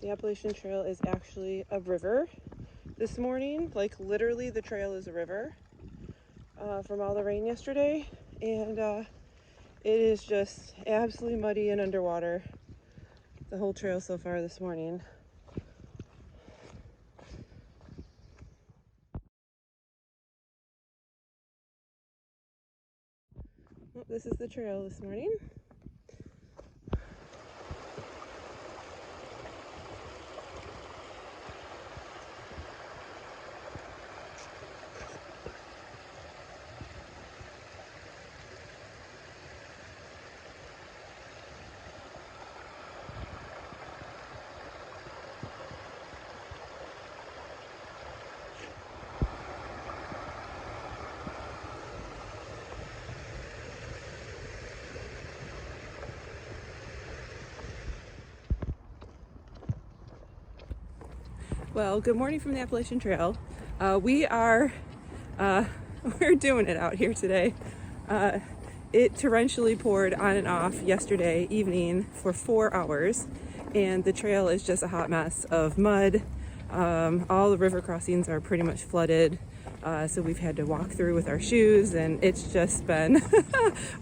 The Appalachian Trail is actually a river this morning. Like literally the trail is a river from all the rain yesterday, and it is just absolutely muddy and underwater the whole trail so far this morning. Well, this is the trail this morning. Well, good morning from the Appalachian Trail. We're doing it out here today. It torrentially poured on and off yesterday evening for 4 hours, and the trail is just a hot mess of mud. All the river crossings are pretty much flooded, so we've had to walk through with our shoes, and it's just been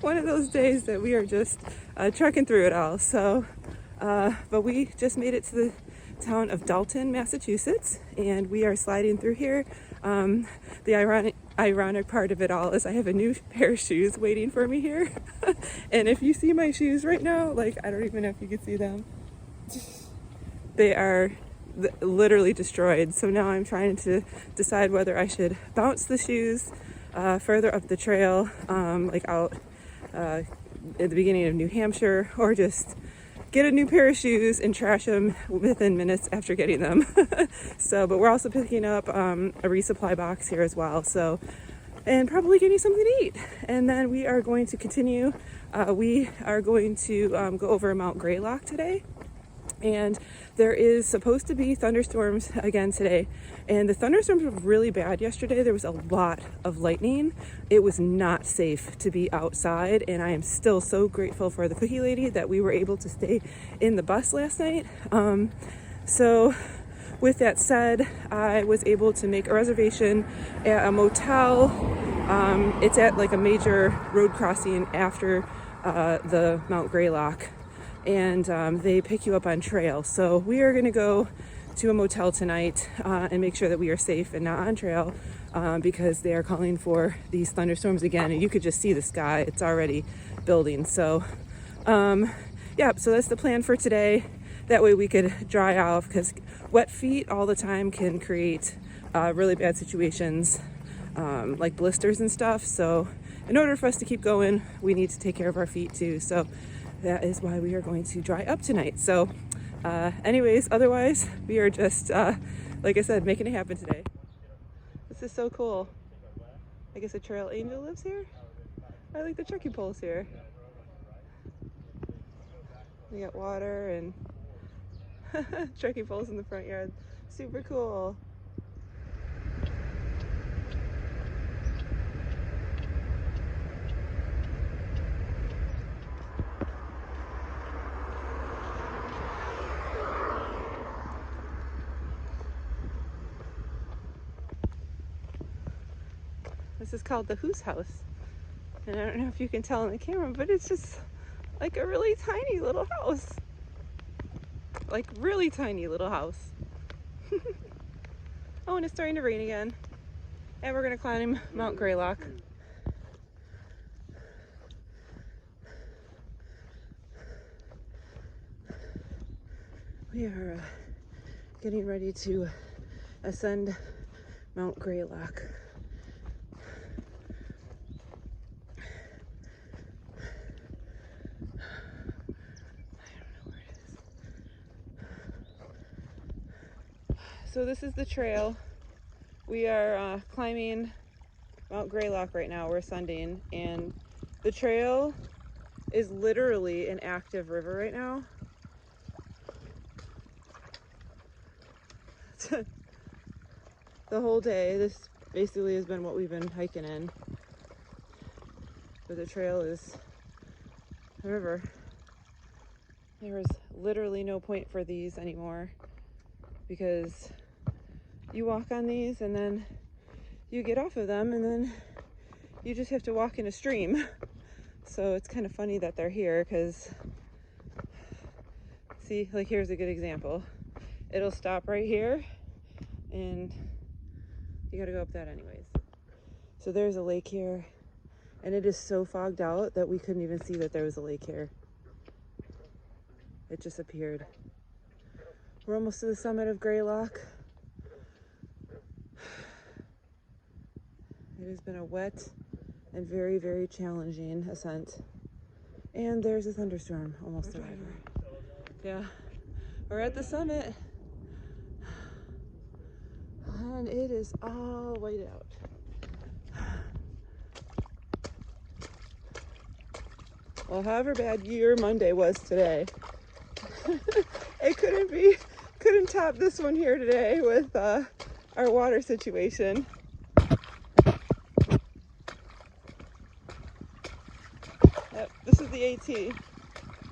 one of those days that we are just trekking through it all. So, but we just made it to the town of Dalton, Massachusetts, and we are sliding through here. The ironic part of it all is I have a new pair of shoes waiting for me here. And if you see my shoes right now, like, I don't even know if you can see them. They are literally destroyed. So now I'm trying to decide whether I should bounce the shoes further up the trail, like out at the beginning of New Hampshire, or just get a new pair of shoes and trash them within minutes after getting them. So, but we're also picking up a resupply box here as well. So, and probably getting something to eat. And then we are going to continue. We are going to go over Mt Greylock today. And there is supposed to be thunderstorms again today. And the thunderstorms were really bad yesterday. There was a lot of lightning. It was not safe to be outside. And I am still so grateful for the cookie lady that we were able to stay in the bus last night. So with that said, I was able to make a reservation at a motel. It's at like a major road crossing after the Mt Greylock. And they pick you up on trail. So we are going to go to a motel tonight and make sure that we are safe and not on trail because they are calling for these thunderstorms again. And you could just see the sky. It's already building. So, yeah, so that's the plan for today. That way we could dry off, because wet feet all the time can create really bad situations like blisters and stuff. So in order for us to keep going, we need to take care of our feet too. So that is why we are going to dry up tonight. So anyways, otherwise, we are just, like I said, making it happen today. This is so cool. I guess a trail angel lives here. I like the trekking poles here. We got water and trekking poles in the front yard. Super cool. This is called the Who's House. And I don't know if you can tell on the camera, but it's just like a really tiny little house. Like really tiny little house. Oh, and it's starting to rain again. And we're gonna climb Mt Greylock. We are getting ready to ascend Mt Greylock. So this is the trail. We are climbing Mt Greylock right now. We're ascending, and the trail is literally an active river right now. The whole day, this basically has been what we've been hiking in. But the trail is a river. There was literally no point for these anymore because you walk on these and then you get off of them and then you just have to walk in a stream. So it's kind of funny that they're here because, see, like here's a good example. It'll stop right here and you gotta go up that anyways. So there's a lake here and it is so fogged out that we couldn't even see that there was a lake here. It just appeared. We're almost to the summit of Greylock. It has been a wet and very, very challenging ascent. And there's a thunderstorm almost arriving. Yeah, we're at the summit. And it is all white out. Well, however bad your Monday was today, it couldn't top this one here today with our water situation. Yep, this is the AT.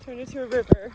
Turned into a river.